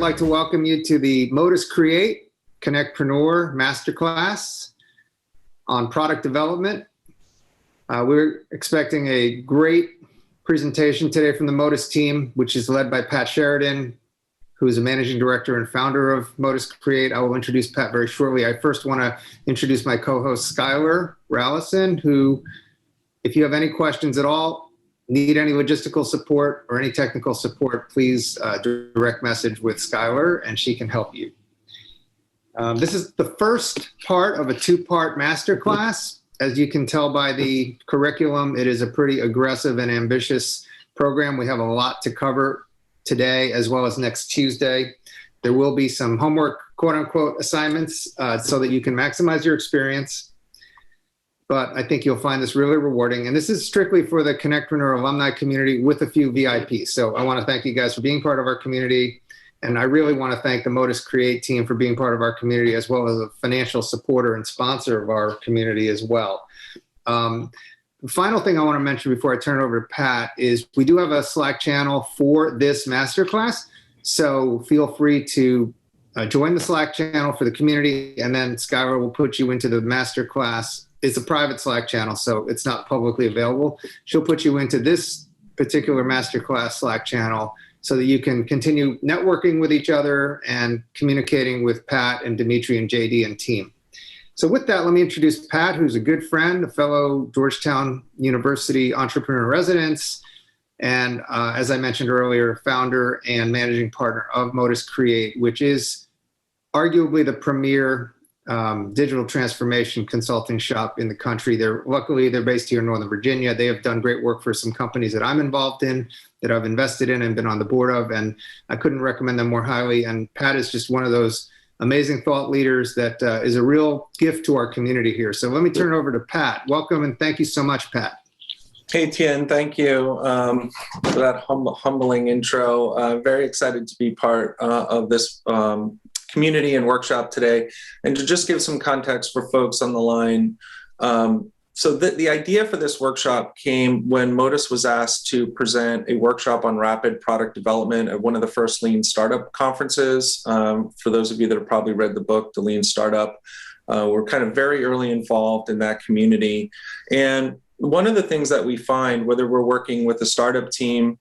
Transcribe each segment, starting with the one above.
like to welcome you to the Modus Create CONNECTpreneur Masterclass on product development. We're expecting a great presentation today from the Modus team, which is led by Pat Sheridan, who is a managing director and founder of Modus Create. I will introduce Pat very shortly. I first want to introduce my co-host, Skylar Rallison, who, if you have any questions at all, need any logistical support or any technical support, please direct message with Skylar and she can help you. This is the first part of a two-part masterclass. As you can tell by the curriculum, it is a pretty aggressive and ambitious program. We have a lot to cover today as well as next Tuesday. There will be some homework, quote unquote, assignments so that you can maximize your experience. But I think you'll find this really rewarding. And this is strictly for the CONNECTpreneur alumni community with a few VIPs. So I want to thank you guys for being part of our community. And I really want to thank the Modus Create team for being part of our community, as well as a financial supporter and sponsor of our community as well. The final thing I want to mention before I turn it over to Pat is we do have a Slack channel for this masterclass. So feel free to join the Slack channel for the community, and then Skylar will put you into the masterclass. It's a private Slack channel, so it's not publicly available. She'll put you into this particular masterclass Slack channel so that you can continue networking with each other and communicating with Pat and Dimitri and JD and team. So with that, let me introduce Pat, who's a good friend, a fellow Georgetown University entrepreneur in residence, and as I mentioned earlier, founder and managing partner of Modus Create, which is arguably the premier digital transformation consulting shop in the country. Luckily, they're based here in Northern Virginia. They have done great work for some companies that I'm involved in, that I've invested in and been on the board of, and I couldn't recommend them more highly. And Pat is just one of those amazing thought leaders that is a real gift to our community here. So let me turn it over to Pat. Welcome and thank you so much, Pat. Hey, Tien, thank you for that humbling intro. Very excited to be part of this community and workshop today. And to just give some context for folks on the line, so the idea for this workshop came when Modus was asked to present a workshop on rapid product development at one of the first Lean Startup conferences. For those of you that have probably read the book, The Lean Startup, we're kind of very early involved in that community. And one of the things that we find, whether we're working with a startup team,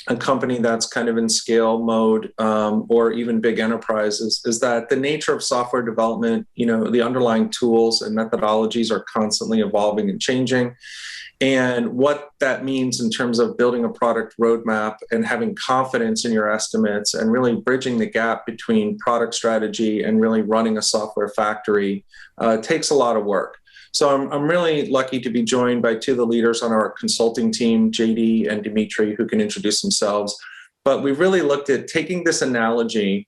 a company that's kind of in scale mode, or even big enterprises, is that the nature of software development, the underlying tools and methodologies are constantly evolving and changing. And what that means in terms of building a product roadmap and having confidence in your estimates and really bridging the gap between product strategy and really running a software factory takes a lot of work. So I'm really lucky to be joined by two of the leaders on our consulting team, JD and Dimitri, who can introduce themselves. But we really looked at taking this analogy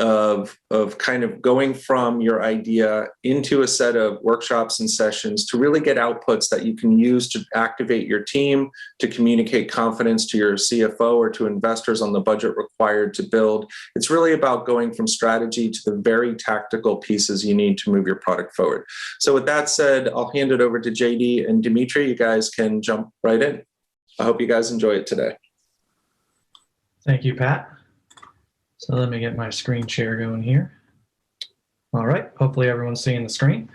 of kind of going from your idea into a set of workshops and sessions to really get outputs that you can use to activate your team, to communicate confidence to your CFO or to investors on the budget required to build. It's really about going from strategy to the very tactical pieces you need to move your product forward. So with that said, I'll hand it over to JD and Dimitri. You guys can jump right in. I hope you guys enjoy it today. Thank you, Pat. So let me get my screen share going here. All right, hopefully everyone's seeing the screen.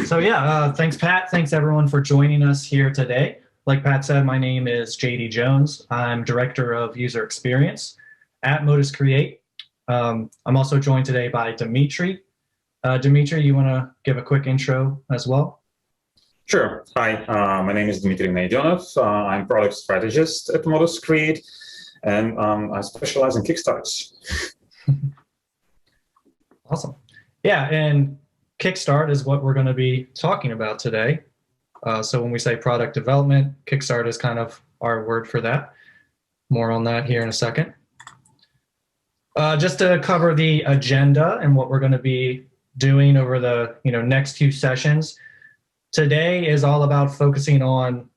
So yeah, thanks Pat, thanks everyone for joining us here today. Like Pat said, my name is JD Jones. I'm Director of User Experience at Modus Create. I'm also joined today by Dimitri. Dimitri, you wanna give a quick intro as well? Sure, hi, my name is Dimitri Naidionov. I'm product strategist at Modus Create. And I specialize in Kickstarts. Awesome. Yeah, and Kickstart is what we're going to be talking about today. So when we say product development, Kickstart is kind of our word for that. More on that here in a second. Just to cover the agenda and what we're going to be doing over the next two sessions. Today is all about focusing on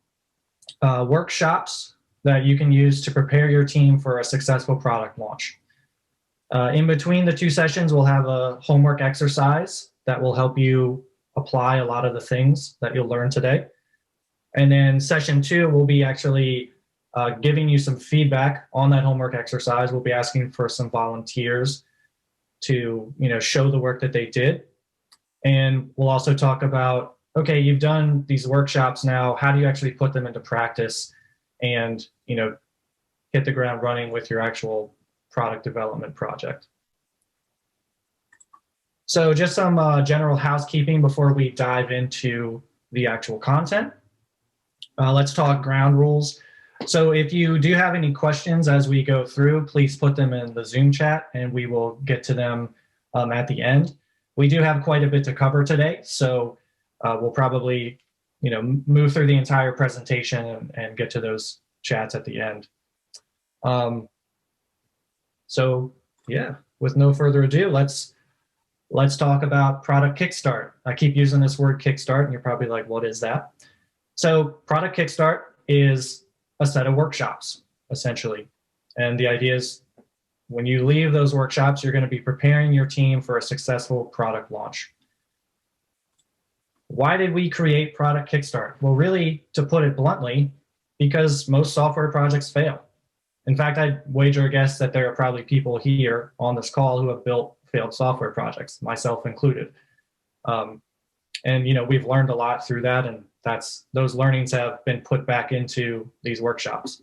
workshops that you can use to prepare your team for a successful product launch. In between the two sessions, we'll have a homework exercise that will help you apply a lot of the things that you'll learn today. And then session two will be actually giving you some feedback on that homework exercise. We'll be asking for some volunteers to, show the work that they did. And we'll also talk about, okay, you've done these workshops now, how do you actually put them into practice and, hit the ground running with your actual product development project. So just some general housekeeping before we dive into the actual content. Let's talk ground rules. So if you do have any questions as we go through, please put them in the Zoom chat and we will get to them at the end. We do have quite a bit to cover today, so we'll probably move through the entire presentation and get to those chats at the end. So yeah, with no further ado, let's talk about Product Kickstart. I keep using this word Kickstart, and you're probably like, what is that? So Product Kickstart is a set of workshops, essentially. And the idea is when you leave those workshops, you're going to be preparing your team for a successful product launch. Why did we create Product Kickstart? Well, really, to put it bluntly, because most software projects fail. In fact, I'd wager a guess that there are probably people here on this call who have built failed software projects, myself included. And we've learned a lot through that, and those learnings have been put back into these workshops.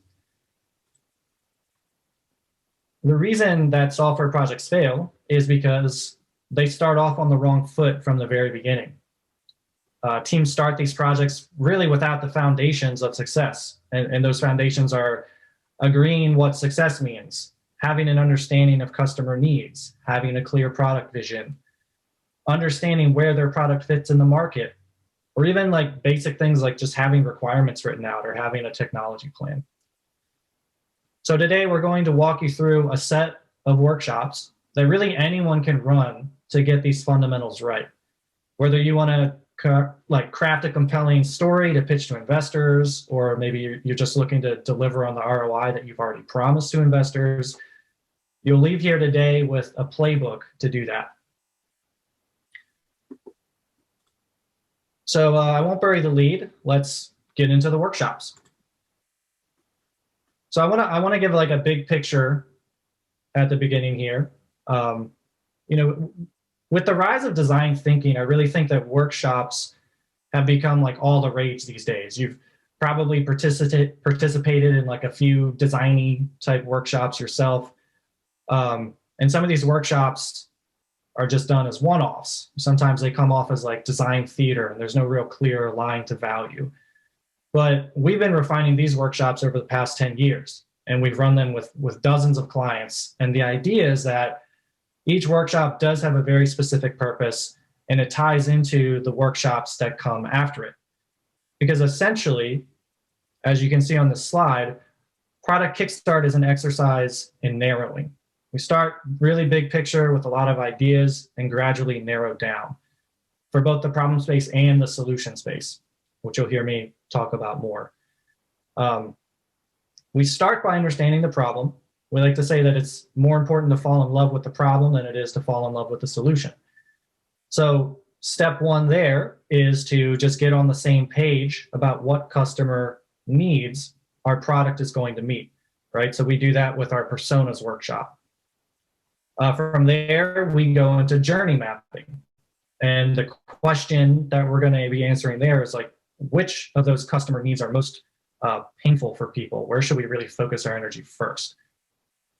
The reason that software projects fail is because they start off on the wrong foot from the very beginning. Teams start these projects really without the foundations of success, and those foundations are agreeing what success means, having an understanding of customer needs, having a clear product vision, understanding where their product fits in the market, or even like basic things like just having requirements written out or having a technology plan. So today we're going to walk you through a set of workshops that really anyone can run to get these fundamentals right. Whether you want to craft a compelling story to pitch to investors, or maybe you're just looking to deliver on the ROI that you've already promised to investors, you'll leave here today with a playbook to do that. So I won't bury the lead. Let's get into the workshops. So I want to give like a big picture at the beginning here. With the rise of design thinking, I really think that workshops have become like all the rage these days. You've probably participated in like a few designy type workshops yourself. And some of these workshops are just done as one-offs. Sometimes they come off as like design theater and there's no real clear line to value. But we've been refining these workshops over the past 10 years, and we've run them with dozens of clients. And the idea is that each workshop does have a very specific purpose, and it ties into the workshops that come after it. Because essentially, as you can see on this slide, Product Kickstart is an exercise in narrowing. We start really big picture with a lot of ideas and gradually narrow down for both the problem space and the solution space, which you'll hear me talk about more. We start by understanding the problem. We like to say that it's more important to fall in love with the problem than it is to fall in love with the solution. So step one there is to just get on the same page about what customer needs our product is going to meet, right? So we do that with our personas workshop. From there, we go into journey mapping. And the question that we're going to be answering there is like, which of those customer needs are most painful for people? Where should we really focus our energy first?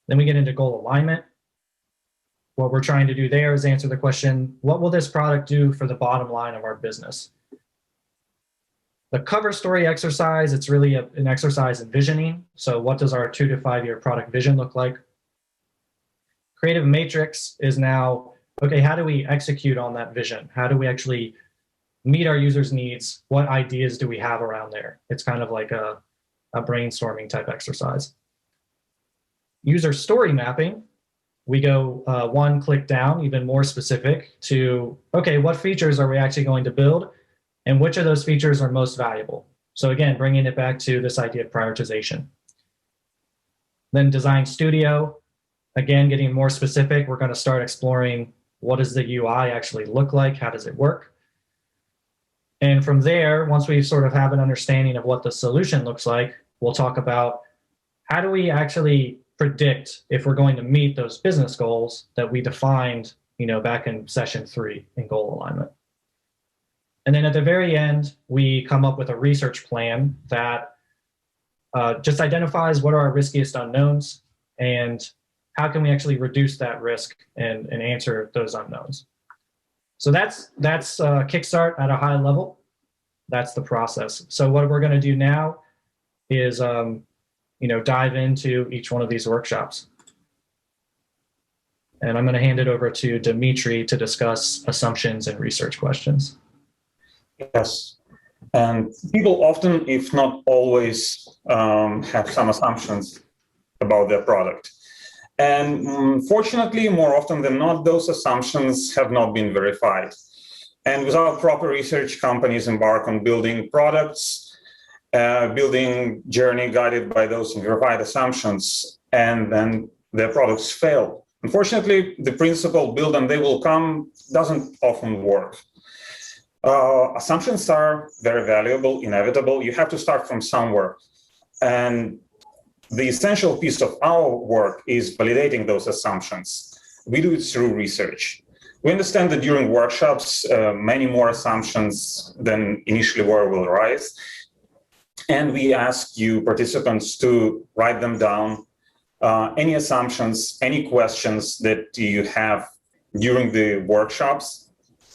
Then we get into goal alignment. What we're trying to do there is answer the question, what will this product do for the bottom line of our business? The cover story exercise, it's really an exercise in visioning. So what does our 2 to 5 year product vision look like? Creative matrix is now, okay, how do we execute on that vision? How do we actually meet our users' needs? What ideas do we have around there? It's kind of like a brainstorming type exercise. User story mapping, we go one click down, even more specific to, okay, what features are we actually going to build? And which of those features are most valuable? So again, bringing it back to this idea of prioritization. Then design studio, again, getting more specific, we're going to start exploring what does the UI actually look like? How does it work? And from there, once we sort of have an understanding of what the solution looks like, we'll talk about how do we actually predict if we're going to meet those business goals that we defined, back in session 3 in goal alignment? And then at the very end, we come up with a research plan that just identifies what are our riskiest unknowns and how can we actually reduce that risk and answer those unknowns. So that's Kickstart at a high level. That's the process. So what we're going to do now is dive into each one of these workshops. And I'm going to hand it over to Dimitri to discuss assumptions and research questions. Yes. And people often, if not always, have some assumptions about their product. And fortunately, more often than not, those assumptions have not been verified. And without proper research, companies embark on building products, building journey guided by those verified assumptions, and then their products fail. Unfortunately, the principle build and they will come doesn't often work. Assumptions are very valuable, inevitable. You have to start from somewhere. And the essential piece of our work is validating those assumptions. We do it through research. We understand that during workshops, many more assumptions than initially will arise. And we ask you participants to write them down. Any assumptions, any questions that you have during the workshops,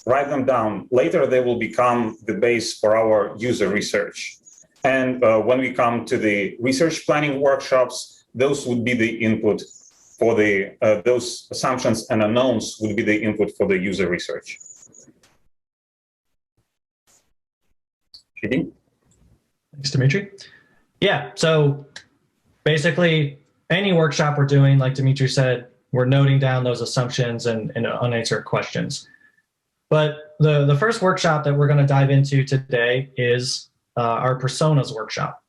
write them down. Later, they will become the base for our user research. And when we come to the research planning workshops, those would be the input for the, those assumptions and unknowns would be the input for the user research. Thanks, Dimitri. Yeah, so basically any workshop we're doing, like Dimitri said, we're noting down those assumptions and unanswered questions. But the first workshop that we're going to dive into today is our personas workshop.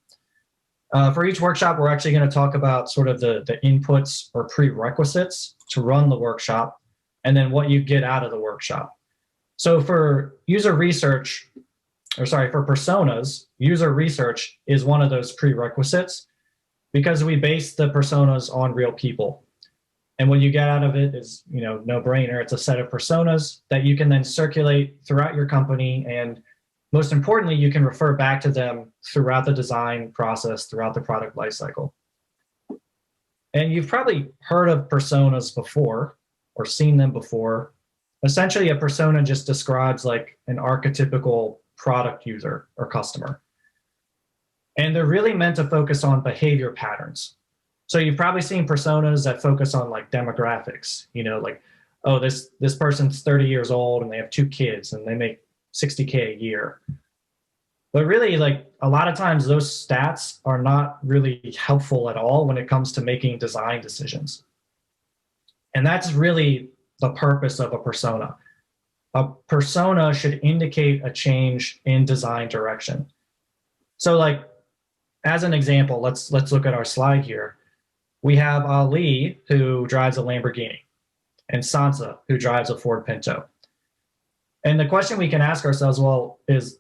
For each workshop, we're actually going to talk about sort of the inputs or prerequisites to run the workshop, and then what you get out of the workshop. So for user research, or sorry, for personas, user research is one of those prerequisites because we base the personas on real people. And what you get out of it is, no brainer. It's a set of personas that you can then circulate throughout your company. And most importantly, you can refer back to them throughout the design process, throughout the product lifecycle. And you've probably heard of personas before or seen them before. Essentially, a persona just describes like an archetypical product user or customer. And they're really meant to focus on behavior patterns. So you've probably seen personas that focus on like demographics, like, oh, this person's 30 years old and they have 2 kids and they make $60K a year. But really, like a lot of times those stats are not really helpful at all when it comes to making design decisions. And that's really the purpose of a persona. A persona should indicate a change in design direction. So like, as an example, let's look at our slide here. We have Ali, who drives a Lamborghini, and Sansa, who drives a Ford Pinto. And the question we can ask ourselves, well, is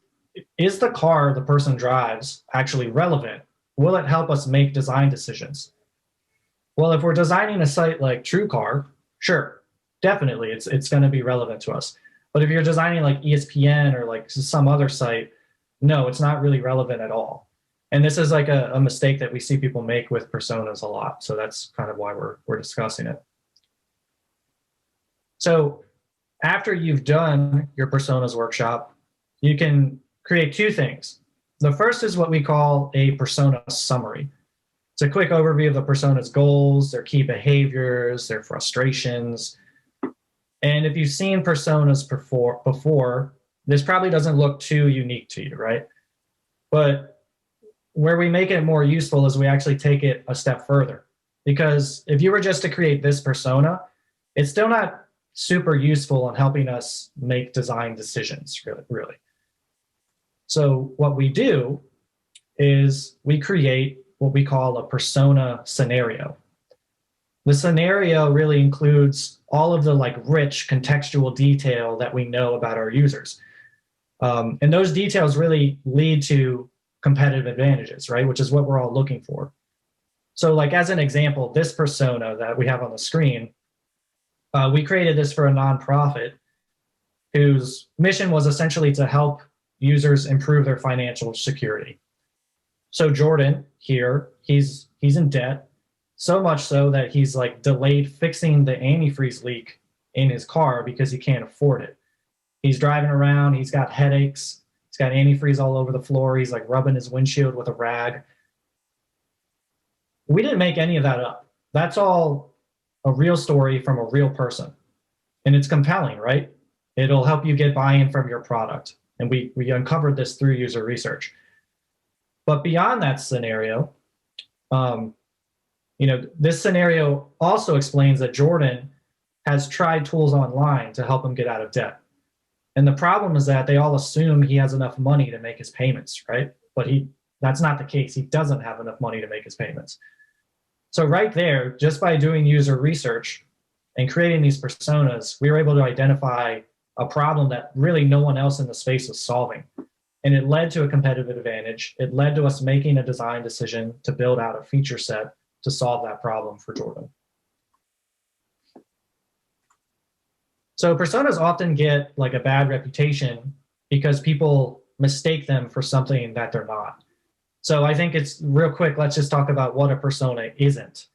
the car the person drives actually relevant? Will it help us make design decisions? Well, if we're designing a site like TrueCar, sure, definitely, it's going to be relevant to us. But if you're designing like ESPN or like some other site, no, it's not really relevant at all. And this is like a mistake that we see people make with personas a lot. So that's kind of why we're discussing it. So after you've done your personas workshop, you can create 2 things. The first is what we call a persona summary. It's a quick overview of the persona's goals, their key behaviors, their frustrations. And if you've seen personas before, this probably doesn't look too unique to you, right? But where we make it more useful is we actually take it a step further. Because if you were just to create this persona, it's still not super useful in helping us make design decisions, really. So what we do is we create what we call a persona scenario. The scenario really includes all of the like rich contextual detail that we know about our users. And those details really lead to competitive advantages, right? Which is what we're all looking for. So like as an example, this persona that we have on the screen, we created this for a nonprofit whose mission was essentially to help users improve their financial security. So Jordan here, he's in debt, so much so that he's like delayed fixing the antifreeze leak in his car because he can't afford it. He's driving around, he's got headaches, he's got antifreeze all over the floor, he's like rubbing his windshield with a rag. We didn't make any of that up. That's all a real story from a real person. And it's compelling, right? It'll help you get buy-in from your product. And we uncovered this through user research. But beyond that scenario, this scenario also explains that Jordan has tried tools online to help him get out of debt. And the problem is that they all assume he has enough money to make his payments, right? But that's not the case. He doesn't have enough money to make his payments. So right there, just by doing user research and creating these personas, we were able to identify a problem that really no one else in the space was solving. And it led to a competitive advantage. It led to us making a design decision to build out a feature set to solve that problem for Jordan. So personas often get like a bad reputation because people mistake them for something that they're not. So I think it's real quick, let's just talk about what a persona isn't.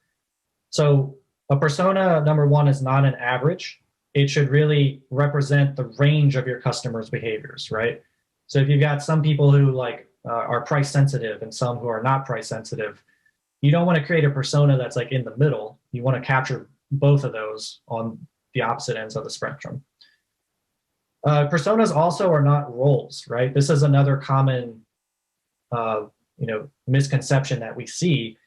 So a persona, number one, is not an average. It should really represent the range of your customers' behaviors, right? So if you've got some people who are price sensitive and some who are not price sensitive, you don't want to create a persona that's like in the middle. You want to capture both of those on the opposite ends of the spectrum. Personas also are not roles, right? This is another common misconception that we see.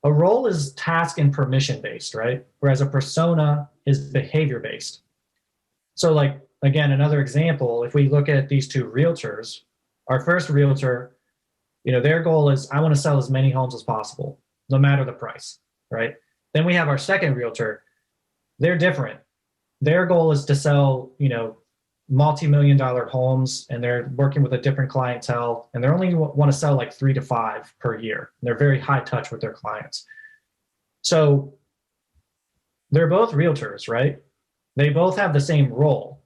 A role is task and permission based, right? Whereas a persona is behavior based. So like, again, another example, if we look at these two realtors, our first realtor, their goal is, I want to sell as many homes as possible, no matter the price, right? Then we have our second realtor. They're different. Their goal is to sell, multi-million-dollar homes, and they're working with a different clientele, and they only want to sell like 3 to 5 per year. And they're very high touch with their clients. So they're both realtors, right? They both have the same role.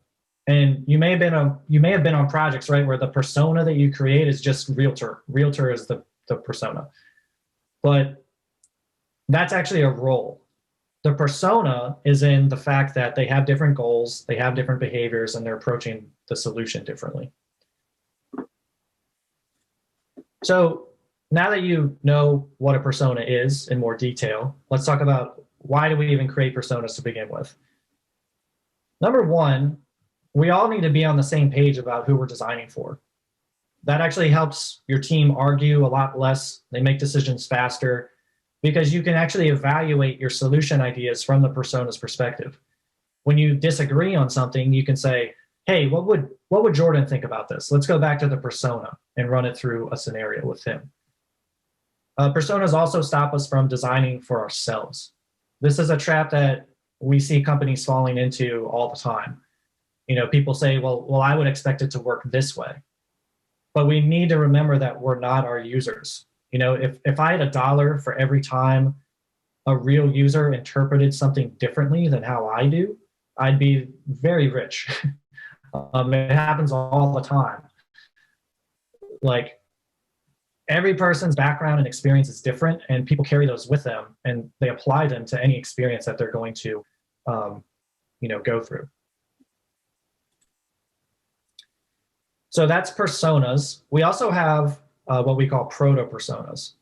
And you may have been on projects, right, where the persona that you create is just realtor. Realtor is the persona. But that's actually a role. The persona is in the fact that they have different goals, they have different behaviors, and they're approaching the solution differently. So now that you know what a persona is in more detail, let's talk about why do we even create personas to begin with. Number one, we all need to be on the same page about who we're designing for. That actually helps your team argue a lot less. They make decisions faster because you can actually evaluate your solution ideas from the persona's perspective. When you disagree on something, you can say, hey, what would Jordan think about this? Let's go back to the persona and run it through a scenario with him. Personas also stop us from designing for ourselves. This is a trap that we see companies falling into all the time. People say, well, I would expect it to work this way. But we need to remember that we're not our users. If I had $1 for every time a real user interpreted something differently than how I do, I'd be very rich. It happens all the time. Like, every person's background and experience is different, and people carry those with them, and they apply them to any experience that they're going to, go through. So that's personas. We also have what we call proto personas.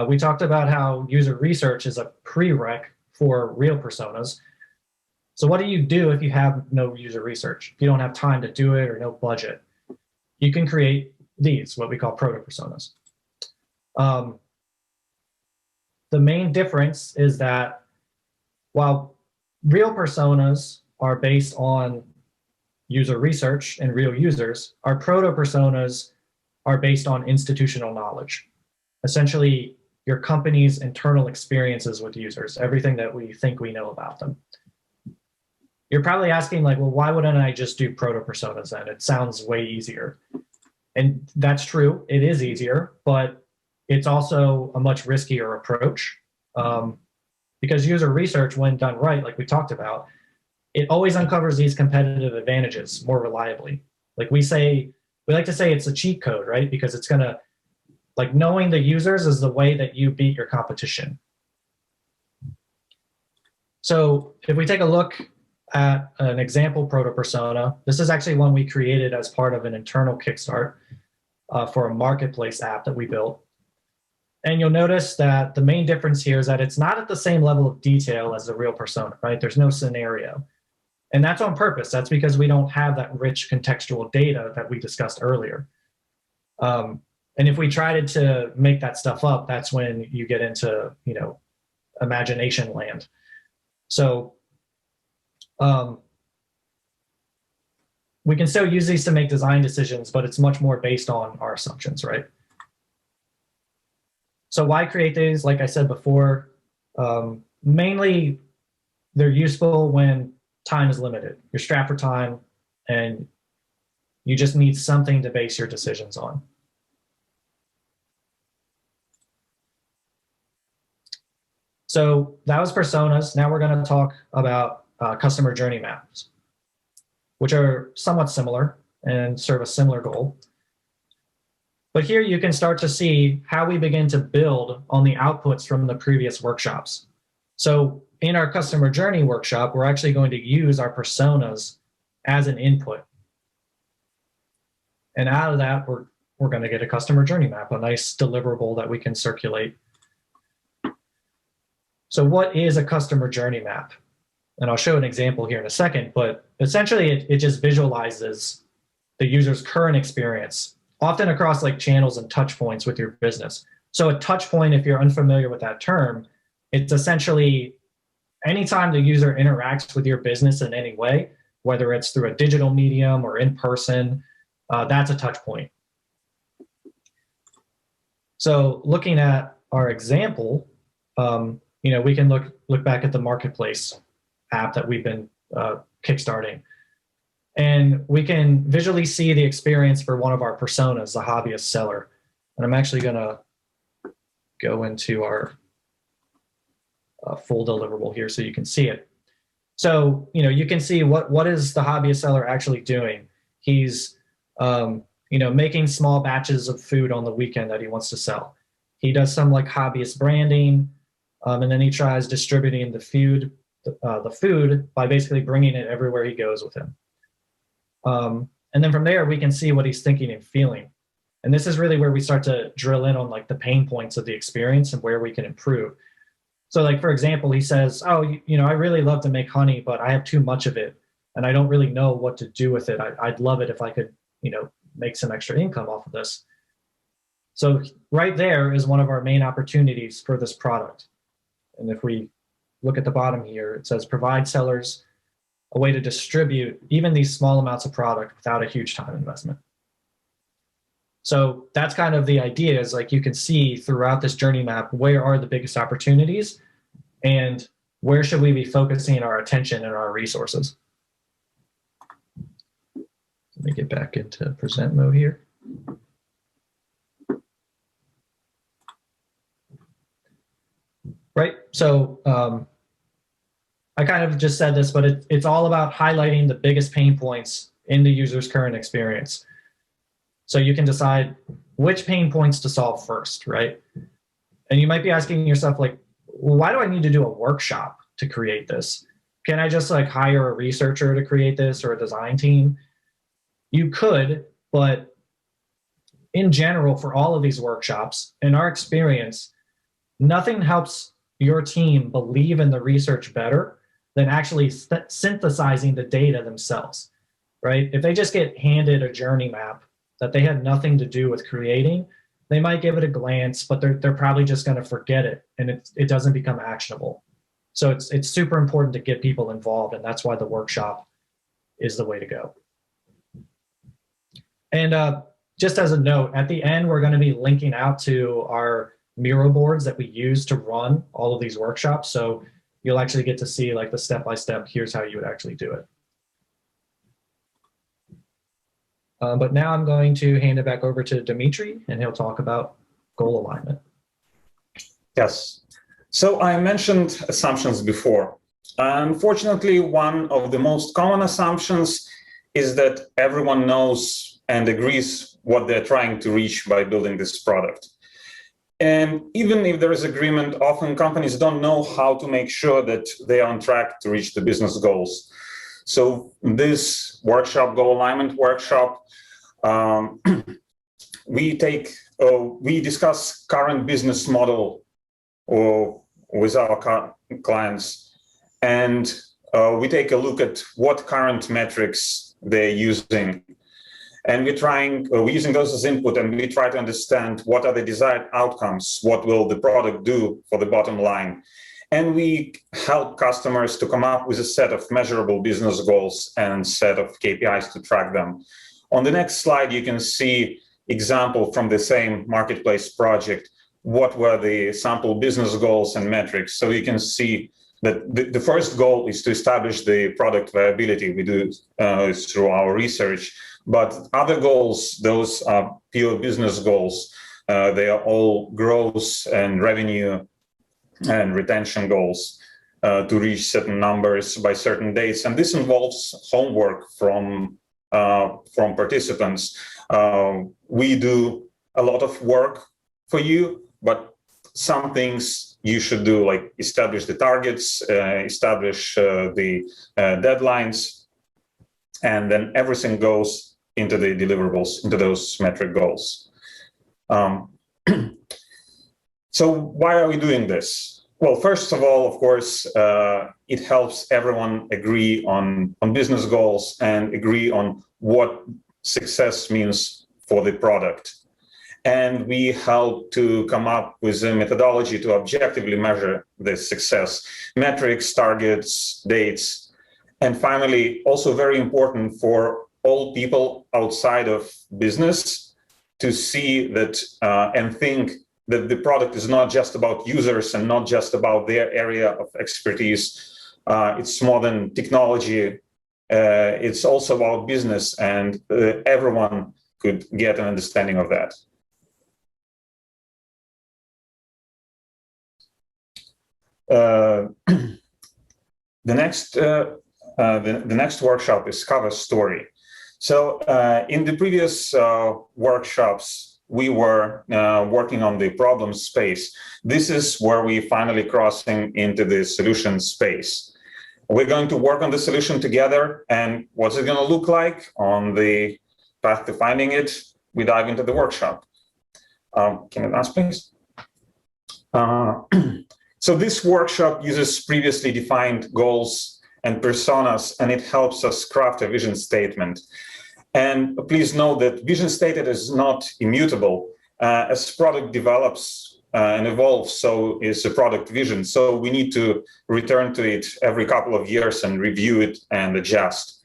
We talked about how user research is a prereq for real personas. So what do you do if you have no user research? If you don't have time to do it or no budget? You can create these, what we call proto personas. The main difference is that while real personas are based on user research and real users, our proto personas are based on institutional knowledge. Essentially, your company's internal experiences with users, everything that we think we know about them. You're probably asking, like, well, why wouldn't I just do proto personas then? It sounds way easier. And that's true, it is easier, but it's also a much riskier approach, because user research, when done right, like we talked about, it always uncovers these competitive advantages more reliably. Like we like to say it's a cheat code, right? Because it's going to, like, knowing the users is the way that you beat your competition. So if we take a look at an example proto persona, this is actually one we created as part of an internal Kickstart for a marketplace app that we built. And you'll notice that the main difference here is that it's not at the same level of detail as the real persona, right? There's no scenario. And that's on purpose. That's because we don't have that rich contextual data that we discussed earlier. And if we tried to make that stuff up, that's when you get into, imagination land. So we can still use these to make design decisions, but it's much more based on our assumptions, right? So why create these? Like I said before, mainly they're useful when time is limited. You're strapped for time and you just need something to base your decisions on. So that was personas. Now we're going to talk about customer journey maps, which are somewhat similar and serve a similar goal. But here you can start to see how we begin to build on the outputs from the previous workshops. So in our customer journey workshop, we're actually going to use our personas as an input. And out of that, we're going to get a customer journey map, a nice deliverable that we can circulate. So what is a customer journey map? And I'll show an example here in a second, but essentially it just visualizes the user's current experience, often across like channels and touch points with your business. So a touch point, if you're unfamiliar with that term, it's essentially anytime the user interacts with your business in any way, whether it's through a digital medium or in person, that's a touch point. So looking at our example, we can look back at the marketplace app that we've been kickstarting. And we can visually see the experience for one of our personas, the hobbyist seller. And I'm actually going to go into our full deliverable here so you can see it. So, you can see what is the hobbyist seller actually doing. He's, making small batches of food on the weekend that he wants to sell. He does some like hobbyist branding, and then he tries distributing the food by basically bringing it everywhere he goes with him. And then from there, we can see what he's thinking and feeling. And this is really where we start to drill in on like the pain points of the experience and where we can improve. So like, for example, he says, oh, I really love to make honey, but I have too much of it and I don't really know what to do with it. I'd love it if I could, make some extra income off of this. So right there is one of our main opportunities for this product. And if we look at the bottom here, it says provide sellers a way to distribute even these small amounts of product without a huge time investment. So that's kind of the idea, is like you can see throughout this journey map, where are the biggest opportunities and where should we be focusing our attention and our resources. Let me get back into present mode here. Right, so I kind of just said this, but it's all about highlighting the biggest pain points in the user's current experience. So you can decide which pain points to solve first, right? And you might be asking yourself, like, well, why do I need to do a workshop to create this? Can I just like hire a researcher to create this, or a design team? You could, but in general, for all of these workshops, in our experience, nothing helps your team believe in the research better than actually synthesizing the data themselves, right? If they just get handed a journey map that they had nothing to do with creating, they might give it a glance, but they're probably just going to forget it, and it doesn't become actionable. So it's super important to get people involved, and that's why the workshop is the way to go. And just as a note, at the end, we're going to be linking out to our Miro boards that we use to run all of these workshops. So you'll actually get to see like the step-by-step, here's how you would actually do it. But now I'm going to hand it back over to Dimitri, and he'll talk about goal alignment? Yes. So I mentioned assumptions before. Unfortunately, one of the most common assumptions is that everyone knows and agrees what they're trying to reach by building this product. And even if there is agreement, often companies don't know how to make sure that they are on track to reach the business goals. So this workshop, goal alignment workshop, we discuss current business model with our clients, and we take a look at what current metrics they're using. And we're using those as input, and we try to understand what are the desired outcomes, what will the product do for the bottom line. And we help customers to come up with a set of measurable business goals and set of KPIs to track them. On the next slide, you can see example from the same marketplace project, what were the sample business goals and metrics. So you can see that the first goal is to establish the product viability. We do through our research. But other goals, those are pure business goals. They are all growth and revenue and retention goals to reach certain numbers by certain dates. And this involves homework from participants. We do a lot of work for you, but some things you should do, like establish the targets, establish the deadlines, and then everything goes into the deliverables, into those metric goals. So why are we doing this? Well, first of all, of course, it helps everyone agree on business goals and agree on what success means for the product. And we help to come up with a methodology to objectively measure this success, metrics, targets, dates. And finally, also very important for all people outside of business to see that and think that the product is not just about users and not just about their area of expertise. It's more than technology. It's also about business, and everyone could get an understanding of that. The next workshop is cover story. So in the previous workshops, we were working on the problem space. This is where we finally crossing into the solution space. We're going to work on the solution together, and what's it going to look like on the path to finding it? We dive into the workshop. Can you advance, please? So this workshop uses previously defined goals and personas, and it helps us craft a vision statement. And please note that vision statement is not immutable. As product develops and evolves, so is the product vision. So we need to return to it every couple of years and review it and adjust.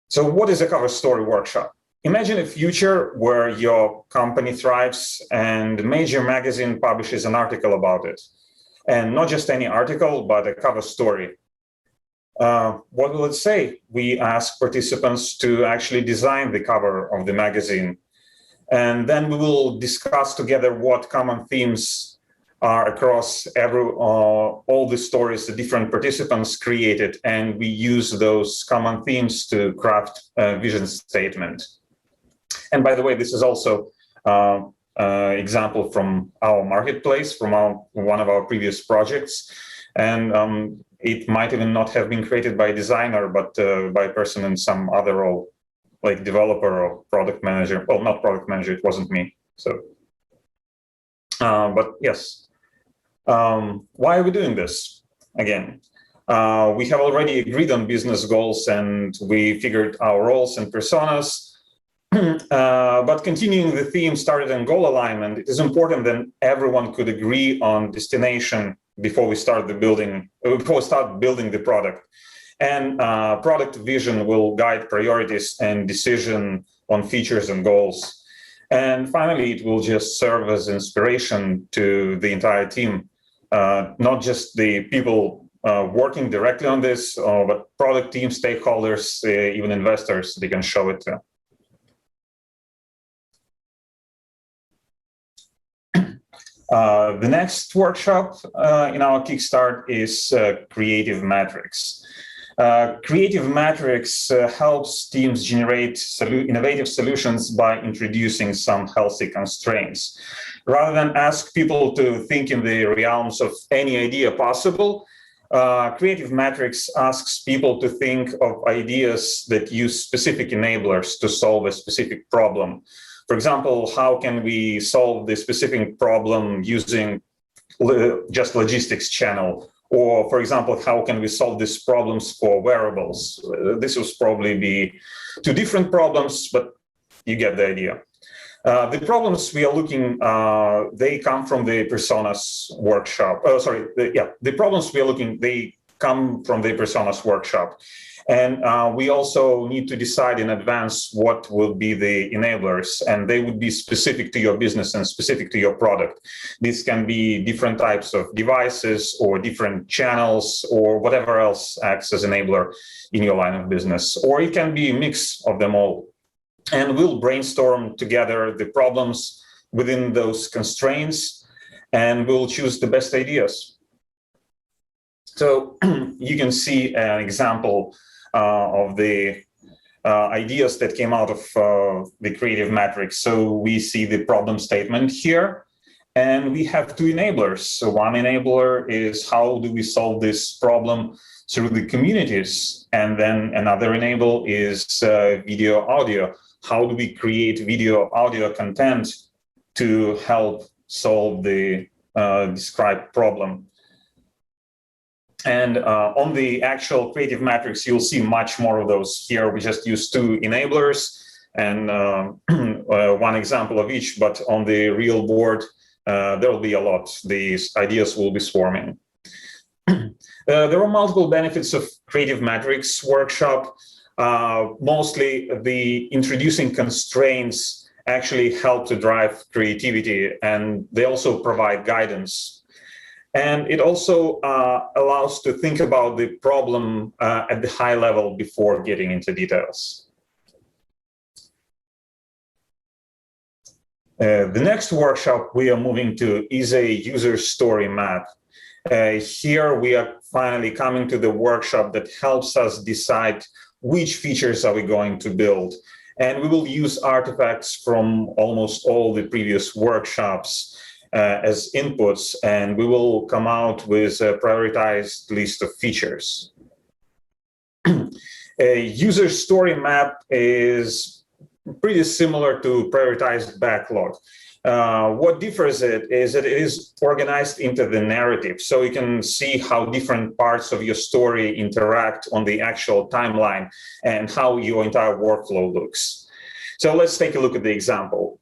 So what is a cover story workshop? Imagine a future where your company thrives and a major magazine publishes an article about it. And not just any article, but a cover story. What will it say? We ask participants to actually design the cover of the magazine. And then we will discuss together what common themes are across all the stories the different participants created. And we use those common themes to craft a vision statement. And by the way, this is also example from our marketplace, from one of our previous projects. And it might even not have been created by a designer, but by a person in some other role, like developer or product manager. Well, not product manager, it wasn't me. So, but yes. Why are we doing this? Again, we have already agreed on business goals and we figured our roles and personas. But continuing the theme started in goal alignment, it is important that everyone could agree on destination before we start building the product. And product vision will guide priorities and decision on features and goals. And finally, it will just serve as inspiration to the entire team, not just the people working directly on this, but product team, stakeholders, even investors, they can show it to. The next workshop in our Kickstart is Creative Metrics. Creative Metrics helps teams generate innovative solutions by introducing some healthy constraints. Rather than ask people to think in the realms of any idea possible, Creative Metrics asks people to think of ideas that use specific enablers to solve a specific problem. For example, how can we solve the specific problem using just logistics channel? Or, for example, how can we solve these problems for wearables? This will probably be two different problems, but you get the idea. The problems we are looking, they come from the personas workshop. The problems we are looking, they come from the personas workshop. And we also need to decide in advance what will be the enablers, and they would be specific to your business and specific to your product. This can be different types of devices or different channels or whatever else acts as enabler in your line of business, or it can be a mix of them all. And we'll brainstorm together the problems within those constraints, and we'll choose the best ideas. So you can see an example of the ideas that came out of the Creative Metrics. So we see the problem statement here, and we have two enablers. So one enabler is how do we solve this problem through the communities, and then another enable is video audio. How do we create video audio content to help solve the described problem? And on the actual Creative Metrics, you'll see much more of those. Here we just use two enablers and one example of each, but on the real board, there will be a lot. These ideas will be swarming. There are multiple benefits of Creative Metrics workshop. Mostly the introducing constraints actually help to drive creativity, and they also provide guidance. And it also allows to think about the problem at the high level before getting into details. The next workshop we are moving to is a user story map. Here we are finally coming to the workshop that helps us decide which features are we going to build. And we will use artifacts from almost all the previous workshops as inputs, and we will come out with a prioritized list of features. A user story map is pretty similar to prioritized backlog. What differs it is that it is organized into the narrative, so you can see how different parts of your story interact on the actual timeline and how your entire workflow looks. So let's take a look at the example.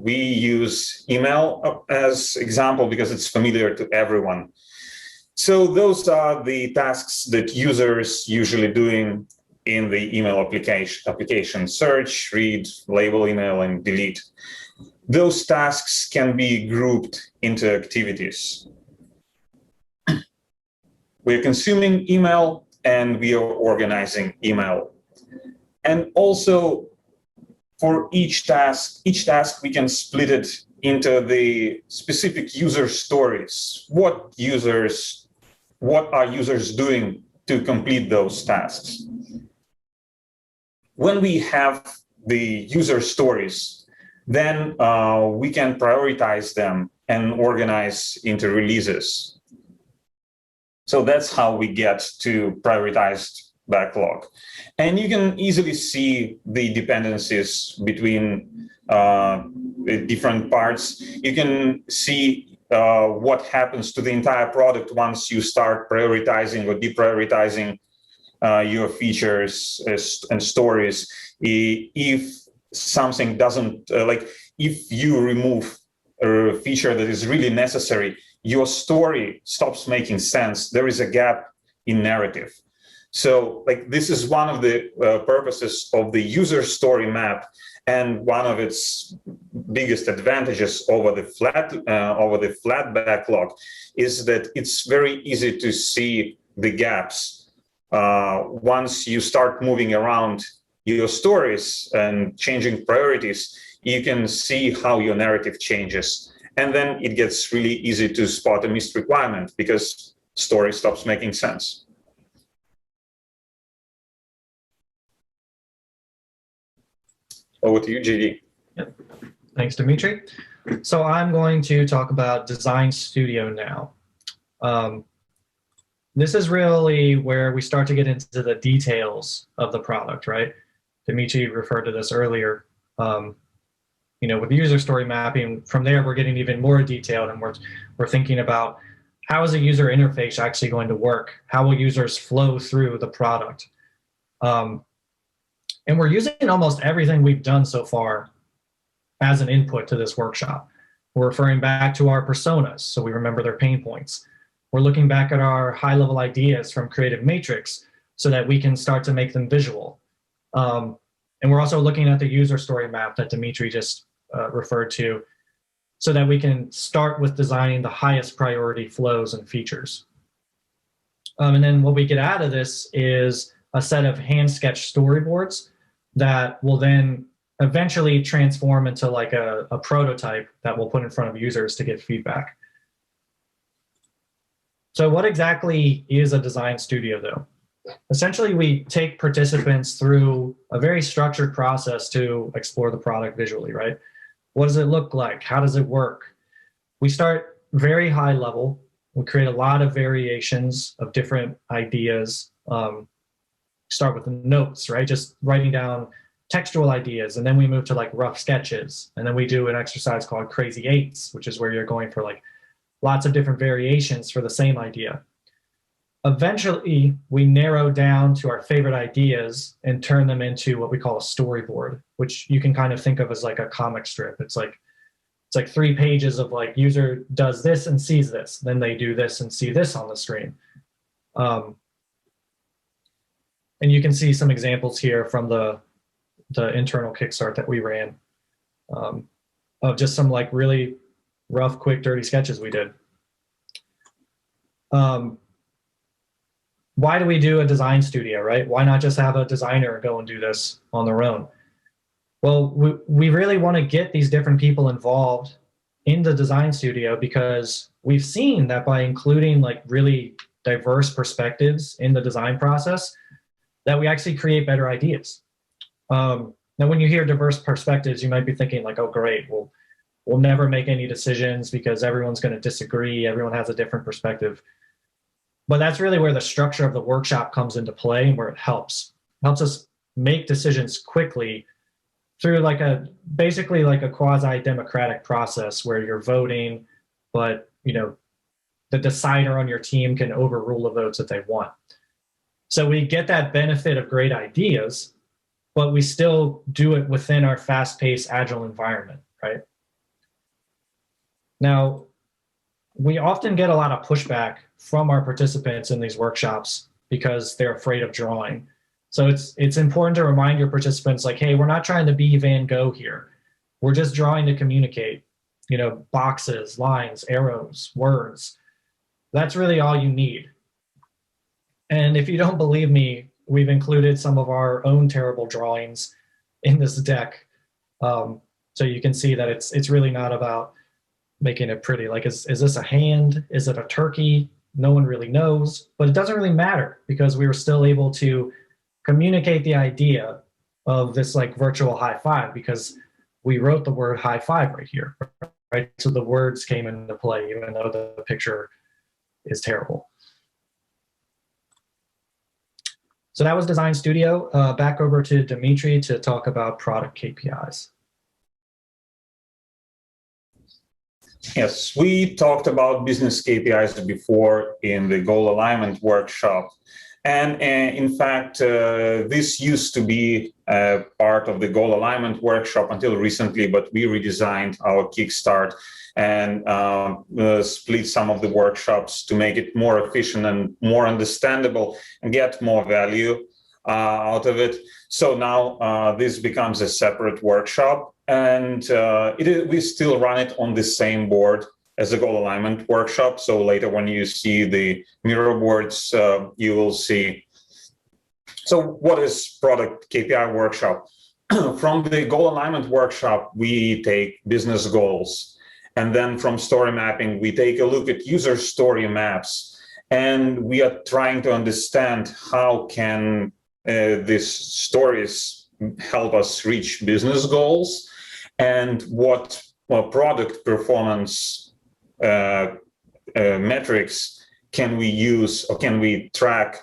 We use email as example because it's familiar to everyone. So those are the tasks that users usually doing in the email application: search, read, label email, and delete. Those tasks can be grouped into activities. We're consuming email and we are organizing email. And also for each task we can split it into the specific user stories. What are users doing to complete those tasks? When we have the user stories, then we can prioritize them and organize into releases. So that's how we get to prioritized backlog. And you can easily see the dependencies between different parts. You can see what happens to the entire product once you start prioritizing or deprioritizing your features and stories. If something doesn't, if you remove a feature that is really necessary, your story stops making sense. There is a gap in narrative. So this is one of the purposes of the user story map, and one of its biggest advantages over the flat backlog is that it's very easy to see the gaps. Once you start moving around your stories and changing priorities, you can see how your narrative changes. And then it gets really easy to spot a missed requirement because story stops making sense. Over to you, JD. Yep. Thanks, Dimitri. So I'm going to talk about Design Studio now. This is really where we start to get into the details of the product, right? Dimitri referred to this earlier. With user story mapping, from there we're getting even more detailed, and we're thinking about how is a user interface actually going to work? How will users flow through the product? And we're using almost everything we've done so far as an input to this workshop. We're referring back to our personas, so we remember their pain points. We're looking back at our high-level ideas from Creative Matrix so that we can start to make them visual. And we're also looking at the user story map that Dimitri just referred to so that we can start with designing the highest priority flows and features. And then what we get out of this is a set of hand-sketched storyboards that will then eventually transform into like a prototype that we'll put in front of users to get feedback. So what exactly is a design studio, though? Essentially, we take participants through a very structured process to explore the product visually, right? What does it look like? How does it work? We start very high level. We create a lot of variations of different ideas. Start with the notes, right? Just writing down textual ideas, and then we move to like rough sketches, and then we do an exercise called Crazy Eights, which is where you're going for like lots of different variations for the same idea. Eventually, we narrow down to our favorite ideas and turn them into what we call a storyboard, which you can kind of think of as like a comic strip. It's like 3 pages of like user does this and sees this, then they do this and see this on the screen. And you can see some examples here from the internal Kickstart that we ran of just some like really rough, quick, dirty sketches we did. Why do we do a design studio, right? Why not just have a designer go and do this on their own? Well, we really want to get these different people involved in the design studio because we've seen that by including like really diverse perspectives in the design process, that we actually create better ideas. Now, when you hear diverse perspectives, you might be thinking like, oh, great, well, we'll never make any decisions because everyone's going to disagree. Everyone has a different perspective. But that's really where the structure of the workshop comes into play and where it helps. It helps us make decisions quickly through like basically like a quasi-democratic process where you're voting, but the decider on your team can overrule the votes that they want. So we get that benefit of great ideas, but we still do it within our fast-paced, agile environment, right? Now, we often get a lot of pushback from our participants in these workshops because they're afraid of drawing. So it's important to remind your participants like, hey, we're not trying to be Van Gogh here. We're just drawing to communicate, boxes, lines, arrows, words. That's really all you need. And if you don't believe me, we've included some of our own terrible drawings in this deck. So you can see that it's really not about making it pretty. Like, is this a hand? Is it a turkey? No one really knows, but it doesn't really matter because we were still able to communicate the idea of this like virtual high five because we wrote the word high five right here, right? So the words came into play even though the picture is terrible. So that was Design Studio. Back over to Dimitri to talk about product KPIs. Yes, we talked about business KPIs before in the goal alignment workshop. And in fact, this used to be part of the goal alignment workshop until recently, but we redesigned our Kickstart and split some of the workshops to make it more efficient and more understandable and get more value out of it. So now this becomes a separate workshop, and we still run it on the same board as a goal alignment workshop. So later when you see the Miro boards, you will see. So what is product KPI workshop? From the goal alignment workshop, we take business goals And then from story mapping, we take a look at user story maps, and we are trying to understand how can these stories help us reach business goals, and what product performance metrics can we use or can we track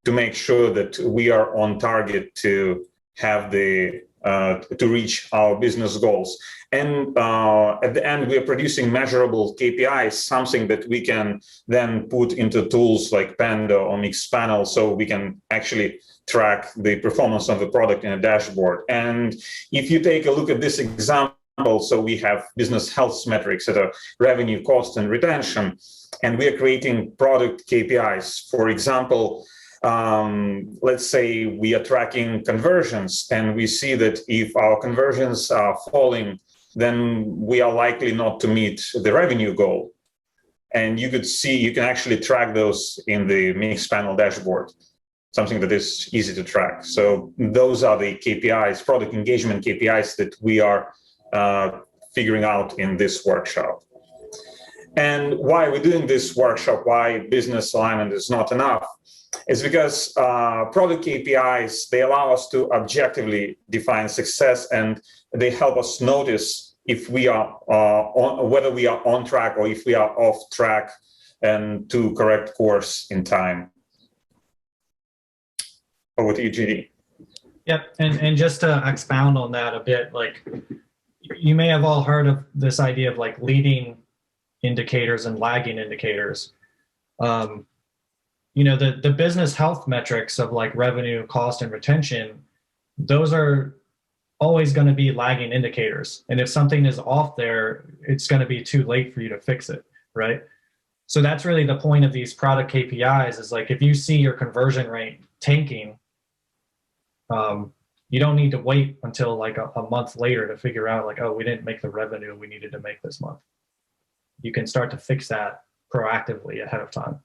to make sure that we are on target to have the to reach our business goals. And at the end, we are producing measurable KPIs, something that we can then put into tools like Panda or Mixpanel, so we can actually track the performance of the product in a dashboard. And if you take a look at this example, so we have business health metrics that are revenue, cost, and retention, and we are creating product KPIs. For example, let's say we are tracking conversions, and we see that if our conversions are falling, then we are likely not to meet the revenue goal. And you could see, you can actually track those in the Mixpanel dashboard, something that is easy to track. So those are the KPIs, product engagement KPIs, that we are figuring out in this workshop. And why we're doing this workshop, why business alignment is not enough, is because product KPIs, they allow us to objectively define success, and they help us notice if we are whether we are on track or if we are off track, and to correct course in time. Over to you, GD. Yep, and just to expound on that a bit, like you may have all heard of this idea of like leading indicators and lagging indicators. You know, the business health metrics of like revenue, cost, and retention, those are always going to be lagging indicators. And if something is off there, it's going to be too late for you to fix it, right? So that's really the point of these product KPIs, is like if you see your conversion rate tanking, you don't need to wait until like a month later to figure out like, oh, we didn't make the revenue we needed to make this month. You can start to fix that proactively ahead of time.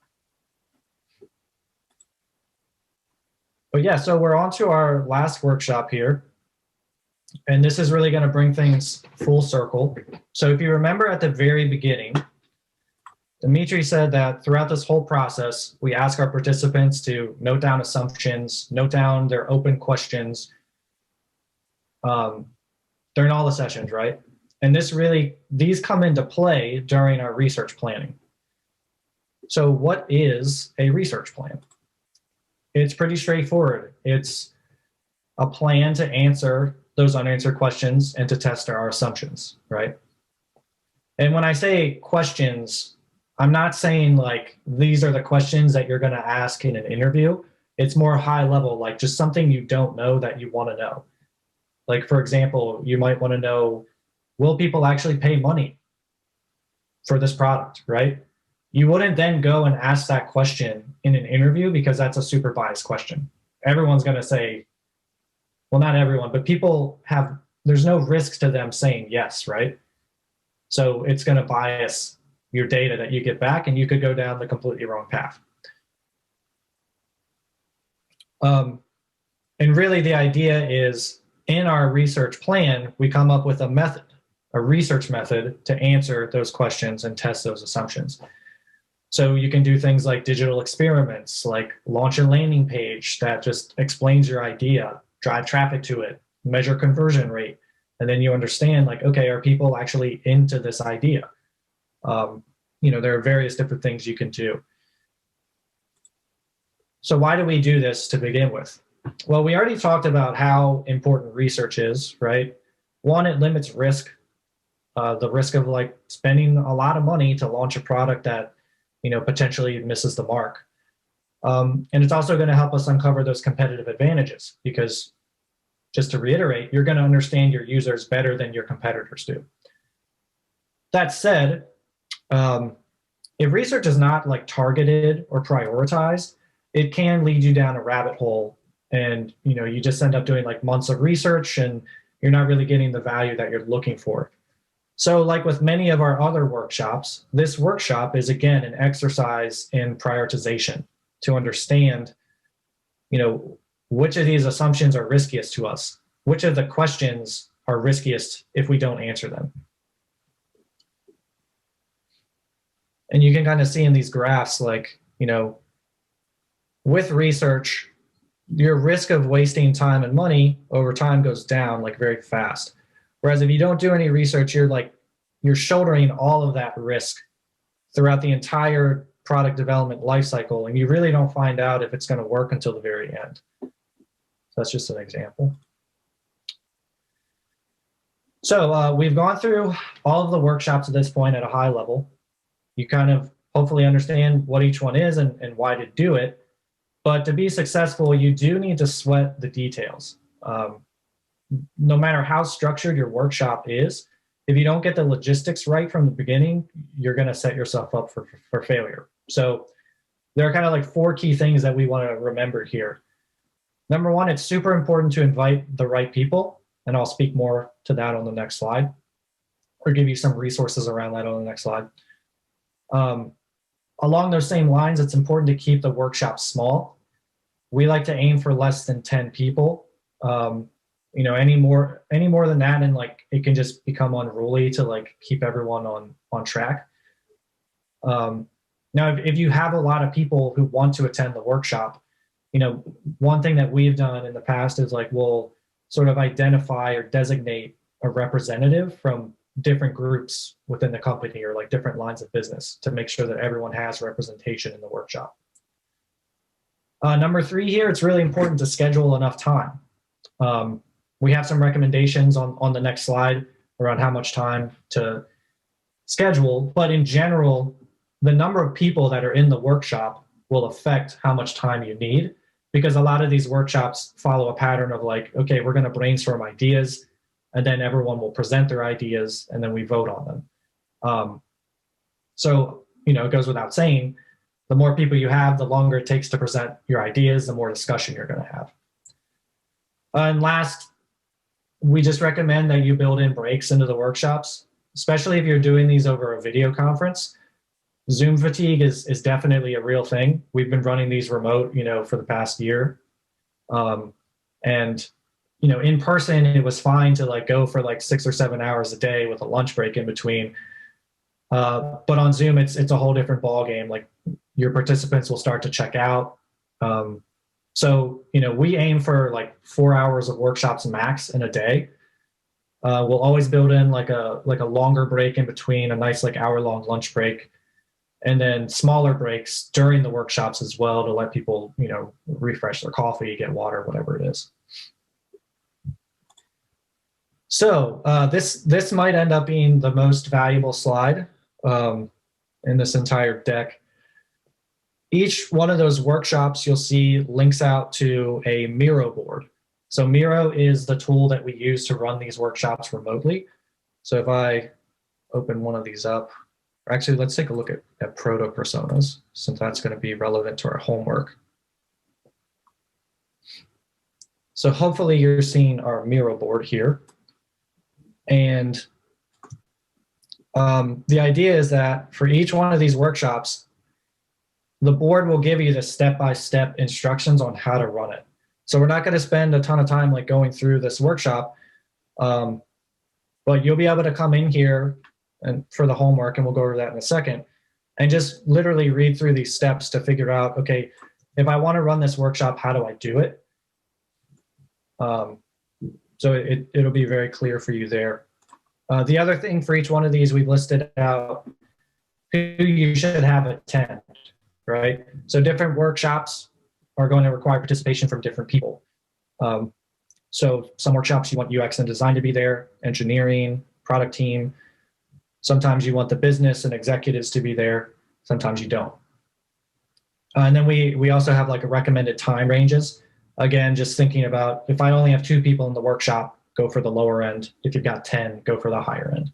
But yeah, so we're on to our last workshop here. And this is really going to bring things full circle. So if you remember at the very beginning, Dimitri said that throughout this whole process, we ask our participants to note down assumptions, note down their open questions during all the sessions, right? And these come into play during our research planning. So what is a research plan? It's pretty straightforward. It's a plan to answer those unanswered questions and to test our assumptions, right? And when I say questions, I'm not saying like these are the questions that you're going to ask in an interview. It's more high level, like just something you don't know that you want to know. Like, for example, you might want to know, will people actually pay money for this product, right? You wouldn't then go and ask that question in an interview, because that's a super biased question. Everyone's going to say, well, not everyone, but people there's no risk to them saying yes, right? So it's going to bias your data that you get back, and you could go down the completely wrong path. And really the idea is, in our research plan, we come up with a method, a research method to answer those questions and test those assumptions. So you can do things like digital experiments, like launch a landing page that just explains your idea, drive traffic to it, measure conversion rate, and then you understand like, okay, are people actually into this idea? You know, there are various different things you can do. So why do we do this to begin with? Well, we already talked about how important research is, right? One, it limits risk, the risk of like spending a lot of money to launch a product that, you know, potentially misses the mark. And it's also going to help us uncover those competitive advantages, because just to reiterate, you're going to understand your users better than your competitors do. That said, if research is not like targeted or prioritized, it can lead you down a rabbit hole, and you know, you just end up doing like months of research and you're not really getting the value that you're looking for. So like with many of our other workshops, this workshop is again an exercise in prioritization to understand, you know, which of these assumptions are riskiest to us, which of the questions are riskiest if we don't answer them. And you can kind of see in these graphs, like, with research, your risk of wasting time and money over time goes down like very fast. Whereas if you don't do any research, you're shouldering all of that risk throughout the entire product development lifecycle, and you really don't find out if it's going to work until the very end. So that's just an example. So we've gone through all of the workshops at this point at a high level. You kind of hopefully understand what each one is and why to do it. But to be successful, you do need to sweat the details. No matter how structured your workshop is, if you don't get the logistics right from the beginning, you're going to set yourself up for failure. So there are kind of like 4 key things that we want to remember here. Number 1, it's super important to invite the right people, and I'll speak more to that on the next slide, or give you some resources around that on the next slide. Along those same lines, it's important to keep the workshop small. We like to aim for less than 10 people. Any more than that, and like it can just become unruly to like keep everyone on track. Now, if you have a lot of people who want to attend the workshop, one thing that we've done in the past is like we'll sort of identify or designate a representative from different groups within the company or like different lines of business to make sure that everyone has representation in the workshop. Number 3 here, it's really important to schedule enough time. We have some recommendations on the next slide around how much time to schedule, but in general, the number of people that are in the workshop will affect how much time you need, because a lot of these workshops follow a pattern of like, okay, we're going to brainstorm ideas, and then everyone will present their ideas, and then we vote on them. So, it goes without saying, the more people you have, the longer it takes to present your ideas, the more discussion you're going to have. And last, we just recommend that you build in breaks into the workshops, especially if you're doing these over a video conference. Zoom fatigue is definitely a real thing. We've been running these remote, for the past year. And in person, it was fine to like go for like 6 or 7 hours a day with a lunch break in between. But on Zoom, it's a whole different ball game. Like your participants will start to check out. So, we aim for like 4 hours of workshops max in a day. We'll always build in like a longer break in between, a nice like hour-long lunch break, and then smaller breaks during the workshops as well to let people, refresh their coffee, get water, whatever it is. So this might end up being the most valuable slide in this entire deck. Each one of those workshops you'll see links out to a Miro board. So Miro is the tool that we use to run these workshops remotely. So if I open one of these up, or actually let's take a look at Proto personas, since that's going to be relevant to our homework. So hopefully you're seeing our Miro board here. And the idea is that for each one of these workshops, the board will give you the step-by-step instructions on how to run it. So we're not going to spend a ton of time like going through this workshop, but you'll be able to come in here and for the homework, and we'll go over that in a second, and just literally read through these steps to figure out, okay, if I want to run this workshop, how do I do it? So it'll be very clear for you there. The other thing for each one of these, we've listed out who you should have attend, right? So different workshops are going to require participation from different people. So some workshops you want UX and design to be there, engineering, product team. Sometimes you want the business and executives to be there. Sometimes you don't. And then we also have like a recommended time ranges. Again, just thinking about if I only have 2 people in the workshop, go for the lower end. If you've got 10, go for the higher end.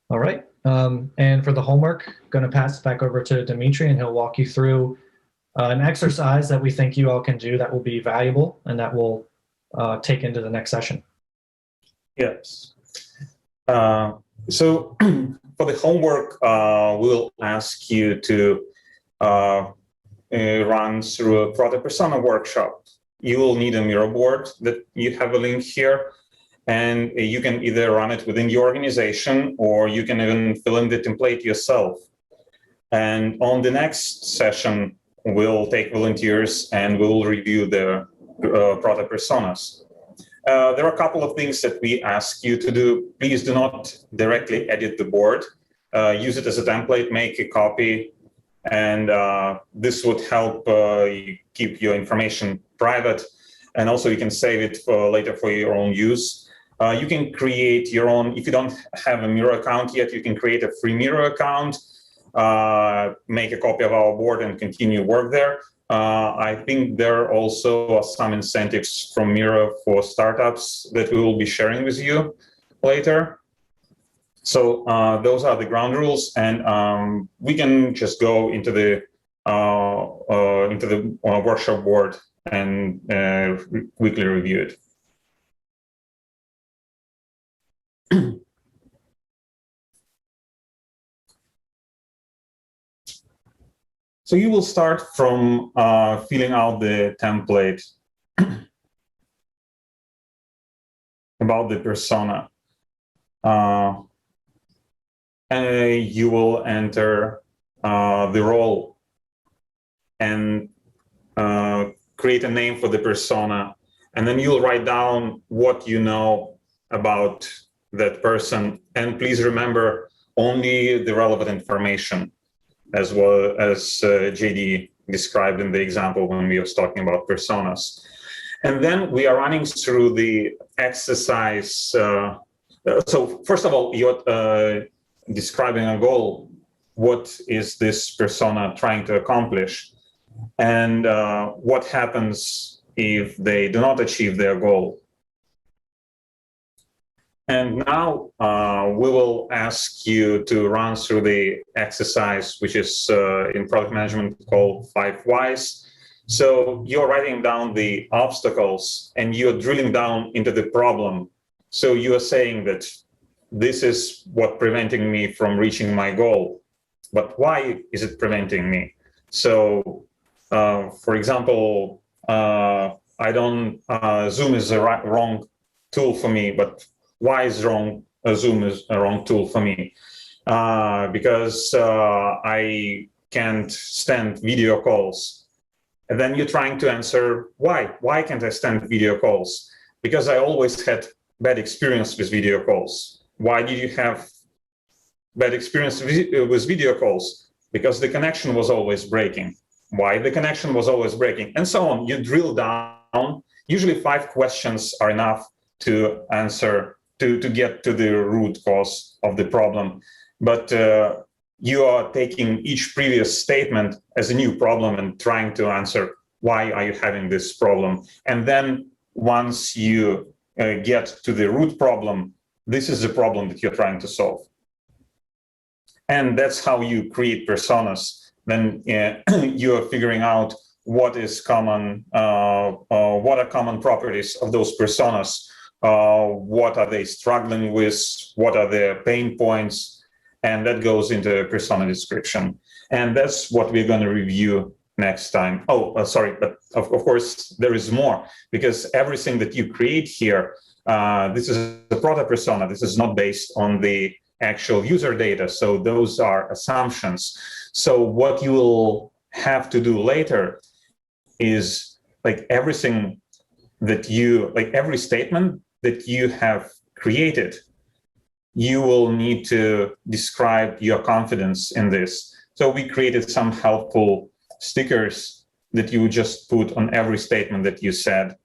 All right. And for the homework, I'm going to pass it back over to Dimitri, and he'll walk you through an exercise that we think you all can do that will be valuable and that we'll take into the next session. Yes. So for the homework, we'll ask you to run through a product persona workshop. You will need a Miro board that you have a link here. And you can either run it within your organization, or you can even fill in the template yourself. And on the next session, we'll take volunteers and we'll review the Proto personas. There are a couple of things that we ask you to do. Please do not directly edit the board. Use it as a template, make a copy, and this would help you keep your information private. And also you can save it for later for your own use. You can create your own, if you don't have a Miro account yet, you can create a free Miro account, make a copy of our board and continue work there. I think there are also some incentives from Miro for startups that we will be sharing with you later. So those are the ground rules, and we can just go into the workshop board and quickly review it. So you will start from filling out the template about the persona. And you will enter the role and create a name for the persona. And then you'll write down what you know about that person. And please remember only the relevant information, as well as JD described in the example when we was talking about personas. And then we are running through the exercise. So first of all, you're describing a goal. What is this persona trying to accomplish? And what happens if they do not achieve their goal? And now we will ask you to run through the exercise, which is in product management called 5 Whys. So you're writing down the obstacles and you're drilling down into the problem. So you are saying that this is what preventing me from reaching my goal, but why is it preventing me? So, for example, I don't, Zoom is a wrong tool for me, but why is Zoom is a wrong tool for me? Because I can't stand video calls. And then you're trying to answer why. Why can't I stand video calls? Because I always had bad experience with video calls. Why did you have bad experience with video calls? Because the connection was always breaking. Why the connection was always breaking? And so on. You drill down. Usually 5 questions are enough to answer, to get to the root cause of the problem. But you are taking each previous statement as a new problem and trying to answer, why are you having this problem? And then once you get to the root problem, this is the problem that you're trying to solve. And that's how you create personas. Then you're figuring out what is common, what are common properties of those personas, what are they struggling with, what are their pain points, and that goes into persona description. And that's what we're going to review next time. Oh, sorry, but of course there is more, because everything that you create here, this is a Proto persona. This is not based on the actual user data. So those are assumptions. So what you will have to do later is, like, everything that you, like every statement that you have created, you will need to describe your confidence in this. So we created some helpful stickers that you just put on every statement that you said.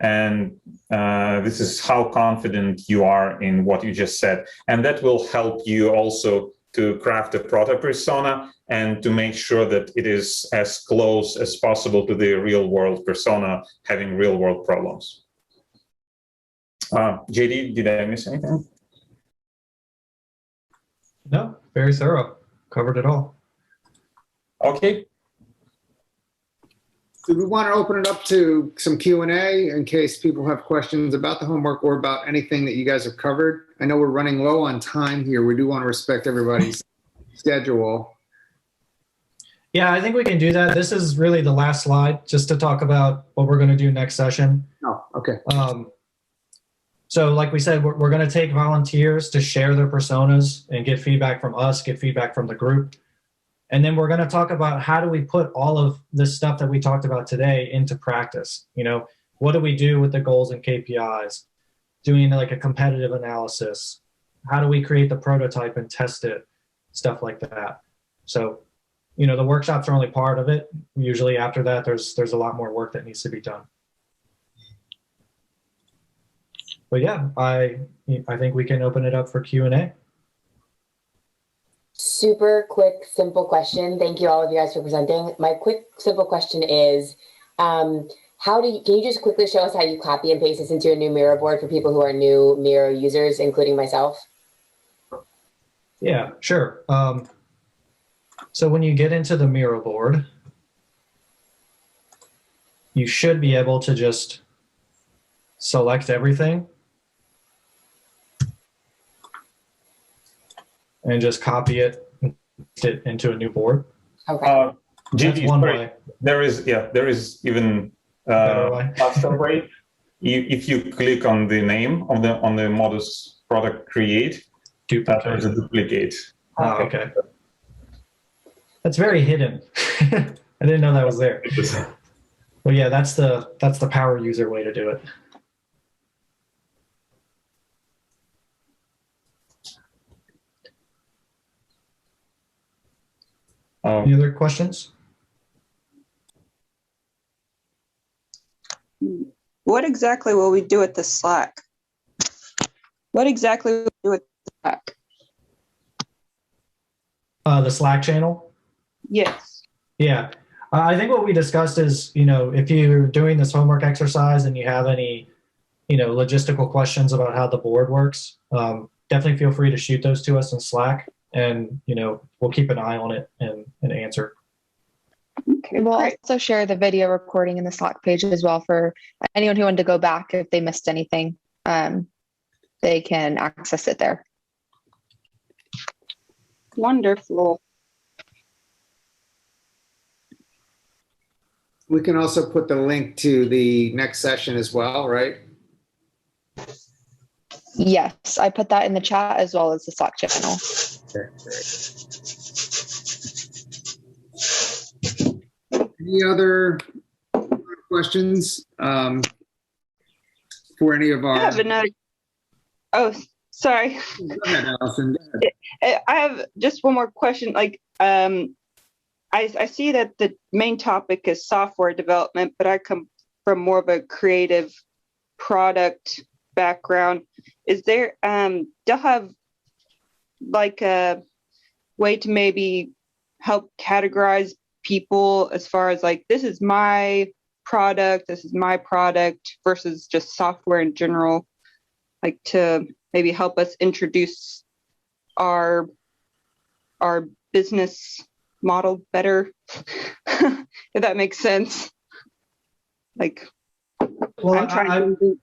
And this is how confident you are in what you just said. And that will help you also to craft a Proto persona and to make sure that it is as close as possible to the real world persona having real world problems. JD, did I miss anything? No, very thorough. Covered it all. Okay. Do we want to open it up to some Q&A in case people have questions about the homework or about anything that you guys have covered? I know we're running low on time here. We do want to respect everybody's schedule. Yeah, I think we can do that. This is really the last slide, just to talk about what we're going to do next session. Oh, okay. So like we said, we're going to take volunteers to share their personas and get feedback from us, get feedback from the group. And then we're going to talk about how do we put all of this stuff that we talked about today into practice. What do we do with the goals and KPIs? Doing like a competitive analysis. How do we create the prototype and test it? Stuff like that. So, the workshops are only part of it. Usually after that, there's a lot more work that needs to be done. But yeah, I think we can open it up for Q&A. Super quick, simple question. Thank you all of you guys for presenting. My quick, simple question is, can you just quickly show us how you copy and paste this into a new Miro board for people who are new Miro users, including myself? Yeah, sure. So when you get into the Miro board, you should be able to just select everything and just copy it and paste it into a new board. Okay. That's one way. There is even faster way. If you click on the name on the Modus product create, there's a duplicate. Oh, okay. That's very hidden. I didn't know that was there. Well, yeah, that's the power user way to do it. Any other questions? What exactly will we do with the Slack? What exactly will we do with the Slack? The Slack channel? Yes. Yeah. I think what we discussed is, if you're doing this homework exercise and you have any, logistical questions about how the board works, definitely feel free to shoot those to us in Slack, and, we'll keep an eye on it and answer. Okay. We'll Great. also share the video recording in the Slack page as well for anyone who wanted to go back if they missed anything. They can access it there. Wonderful. We can also put the link to the next session as well, right? Yes, I put that in the chat as well as the Slack channel. Okay, great. Any other questions for any of our? I have another. Oh, sorry. Go ahead, Allison. Go ahead. I have just one more question. I see that the main topic is software development, but I come from more of a creative product background. Is there, they'll have like a way to maybe help categorize people as far as like, this is my product versus just software in general, like to maybe help us introduce our business model better, if that makes sense. Like, Well, I'm trying to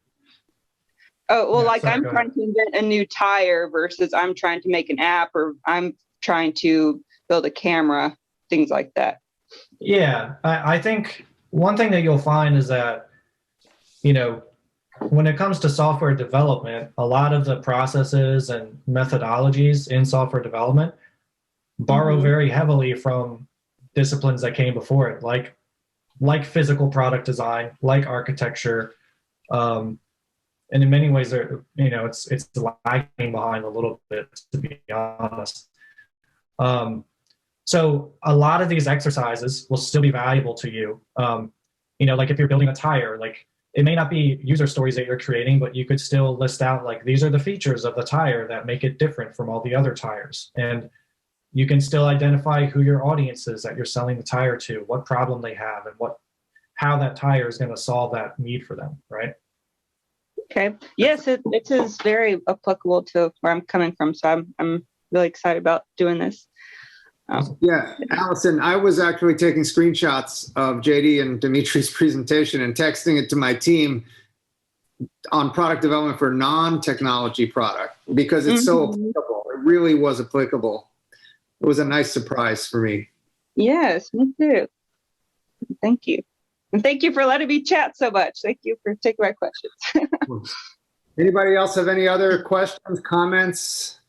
invent a new tire versus I'm trying to make an app, or I'm trying to build a camera, things like that. Yeah, I think one thing that you'll find is that, when it comes to software development, a lot of the processes and methodologies in software development borrow very heavily from disciplines that came before it, like physical product design, like architecture, and in many ways, it's lagging behind a little bit, to be honest. So a lot of these exercises will still be valuable to you. Like if you're building a tire, like it may not be user stories that you're creating, but you could still list out like, these are the features of the tire that make it different from all the other tires. And you can still identify who your audience is that you're selling the tire to, what problem they have, and how that tire is going to solve that need for them, right? Okay. Yes, it is very applicable to where I'm coming from. So I'm really excited about doing this. Yeah, Allison, I was actually taking screenshots of JD and Dimitri's presentation and texting it to my team on product development for non-technology product, because it's so applicable. It really was applicable. It was a nice surprise for me. Yes, me too. Thank you. And thank you for letting me chat so much. Thank you for taking my questions. Anybody else have any other questions, comments?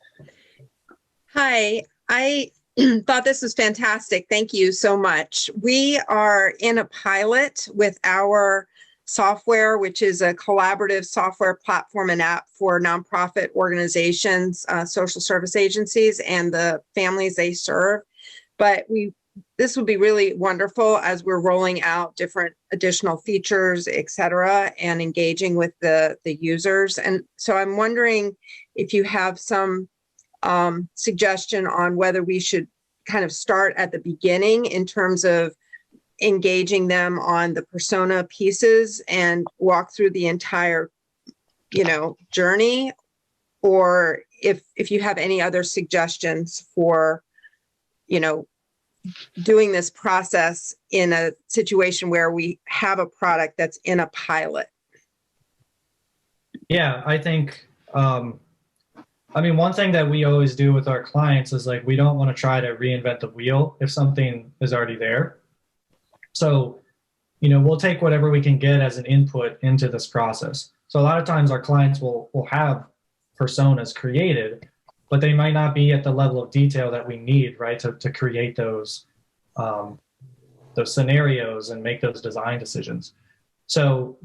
Hi, I thought this was fantastic. Thank you so much. We are in a pilot with our software, which is a collaborative software platform and app for nonprofit organizations, social service agencies, and the families they serve. But this would be really wonderful as we're rolling out different additional features, et cetera, and engaging with the users. And so I'm wondering if you have some suggestion on whether we should kind of start at the beginning in terms of engaging them on the persona pieces and walk through the entire, journey, or if you have any other suggestions for, doing this process in a situation where we have a product that's in a pilot. Yeah, I think, one thing that we always do with our clients is like, we don't want to try to reinvent the wheel if something is already there. So, we'll take whatever we can get as an input into this process. So a lot of times our clients will have personas created, but they might not be at the level of detail that we need, right, to create those scenarios and make those design decisions. So,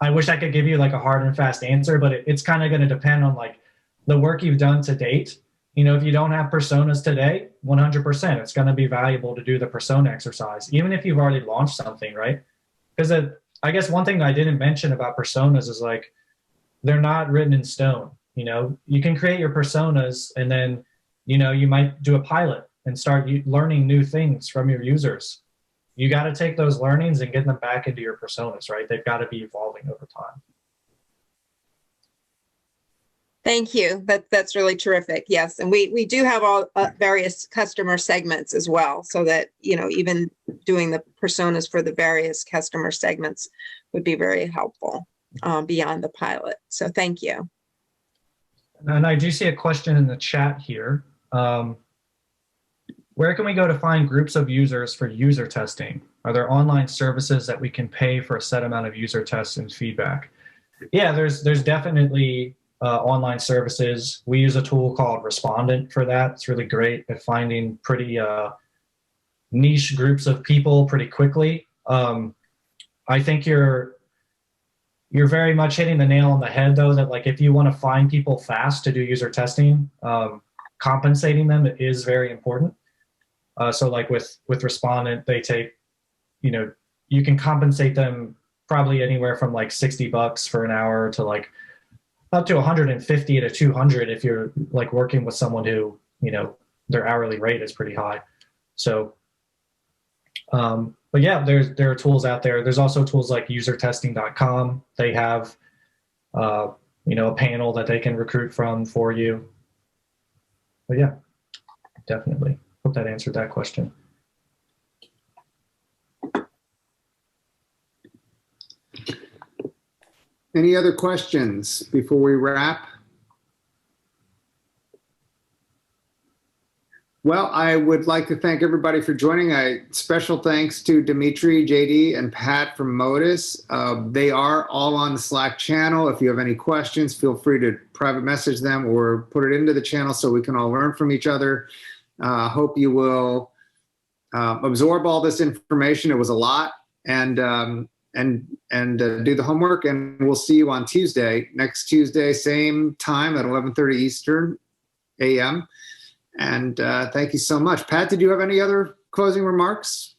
I wish I could give you like a hard and fast answer, but it's kind of going to depend on like the work you've done to date. If you don't have personas today, 100%, it's going to be valuable to do the persona exercise, even if you've already launched something, right? Because I guess one thing I didn't mention about personas is like, they're not written in stone. You can create your personas and then, you might do a pilot and start learning new things from your users. You got to take those learnings and get them back into your personas, right? They've got to be evolving over time. Thank you. That's really terrific. Yes. And we do have all various customer segments as well, so that, even doing the personas for the various customer segments would be very helpful beyond the pilot. So thank you. And I do see a question in the chat here. Where can we go to find groups of users for user testing? Are there online services that we can pay for a set amount of user tests and feedback? Yeah, there's definitely online services. We use a tool called Respondent for that. It's really great at finding pretty niche groups of people pretty quickly. I think you're very much hitting the nail on the head, though, that like if you want to find people fast to do user testing, compensating them is very important. So like with Respondent, they take, you can compensate them probably anywhere from like $60 for an hour to like up to 150 to 200 if you're like working with someone who, their hourly rate is pretty high. So, but yeah, there are tools out there. There's also tools like usertesting.com. They have, a panel that they can recruit from for you. But yeah, definitely. Hope that answered that question. Any other questions before we wrap? Well, I would like to thank everybody for joining. Special thanks to Dimitri, JD, and Pat from Modus. They are all on the Slack channel. If you have any questions, feel free to private message them or put it into the channel so we can all learn from each other. Hope you will absorb all this information. It was a lot, and do the homework. And we'll see you on next Tuesday, same time at 11:30 Eastern a.m. And thank you so much. Pat, did you have any other closing remarks?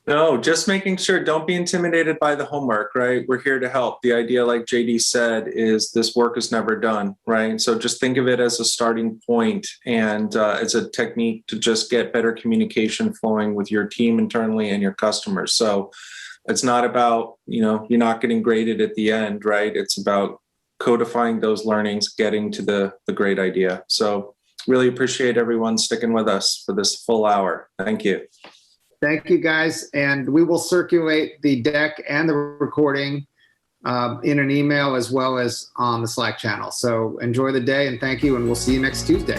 No, just making sure, don't be intimidated by the homework, right? We're here to help. The idea, like JD said, is this work is never done, right? So just think of it as a starting point and it's a technique to just get better communication flowing with your team internally and your customers. So it's not about, you're not getting graded at the end, right? It's about codifying those learnings, getting to the great idea. So really appreciate everyone sticking with us for this full hour. Thank you. Thank you, guys. And we will circulate the deck and the recording in an email as well as on the Slack channel. So enjoy the day and thank you. And we'll see you next Tuesday.